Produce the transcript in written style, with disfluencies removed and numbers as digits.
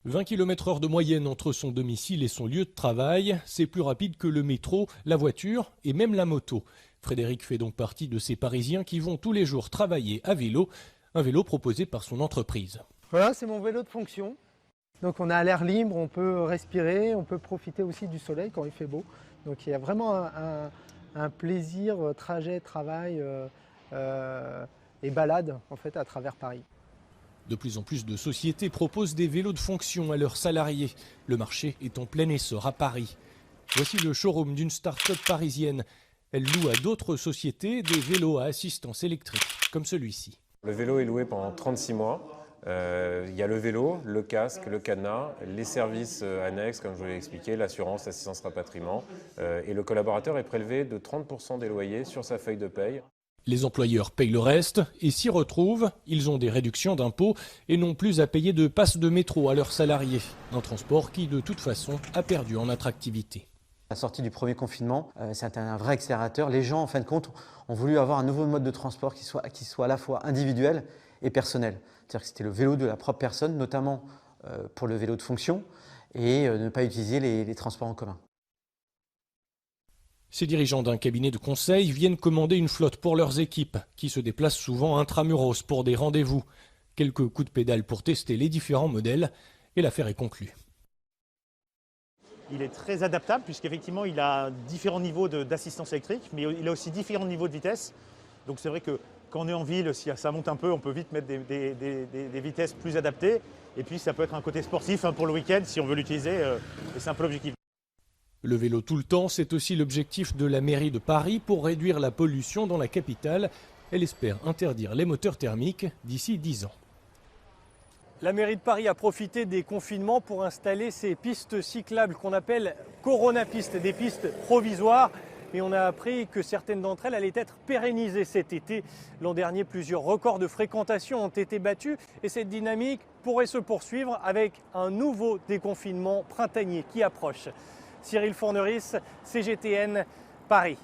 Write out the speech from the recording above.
20 km/h de moyenne entre son domicile et son lieu de travail, c'est plus rapide que le métro, la voiture et même la moto. Frédéric fait donc partie de ces Parisiens qui vont tous les jours travailler à vélo, un vélo proposé par son entreprise. Voilà, c'est mon vélo de fonction. Donc on a l'air libre, on peut respirer, on peut profiter aussi du soleil quand il fait beau. Donc il y a vraiment un plaisir trajet, travail et balade en fait à travers Paris. De plus en plus de sociétés proposent des vélos de fonction à leurs salariés. Le marché est en plein essor à Paris. Voici le showroom d'une start-up parisienne. Elle loue à d'autres sociétés des vélos à assistance électrique, comme celui-ci. Le vélo est loué pendant 36 mois. Il y a le vélo, le casque, le cadenas, les services annexes, comme je vous l'ai expliqué, l'assurance, l'assistance rapatriement. Et le collaborateur est prélevé de 30% des loyers sur sa feuille de paye. Les employeurs payent le reste et s'y retrouvent. Ils ont des réductions d'impôts et n'ont plus à payer de passe de métro à leurs salariés. Un transport qui, de toute façon, a perdu en attractivité. La sortie du premier confinement, c'est un vrai accélérateur. Les gens, en fin de compte, ont voulu avoir un nouveau mode de transport qui soit à la fois individuel et personnel. C'est-à-dire que c'était le vélo de la propre personne, notamment pour le vélo de fonction, et ne pas utiliser les transports en commun. Ces dirigeants d'un cabinet de conseil viennent commander une flotte pour leurs équipes, qui se déplacent souvent intramuros pour des rendez-vous. Quelques coups de pédale pour tester les différents modèles, et l'affaire est conclue. Il est très adaptable puisqu'effectivement il a différents niveaux d'assistance électrique, mais il a aussi différents niveaux de vitesse. Donc c'est vrai que quand on est en ville, si ça monte un peu, on peut vite mettre des vitesses plus adaptées. Et puis ça peut être un côté sportif pour le week-end si on veut l'utiliser, et c'est un peu l'objectif. Le vélo tout le temps, c'est aussi l'objectif de la mairie de Paris pour réduire la pollution dans la capitale. Elle espère interdire les moteurs thermiques d'ici 10 ans. La mairie de Paris a profité des confinements pour installer ces pistes cyclables qu'on appelle Corona-pistes, des pistes provisoires. Et on a appris que certaines d'entre elles allaient être pérennisées cet été. L'an dernier, plusieurs records de fréquentation ont été battus et cette dynamique pourrait se poursuivre avec un nouveau déconfinement printanier qui approche. Cyril Forneris, CGTN, Paris.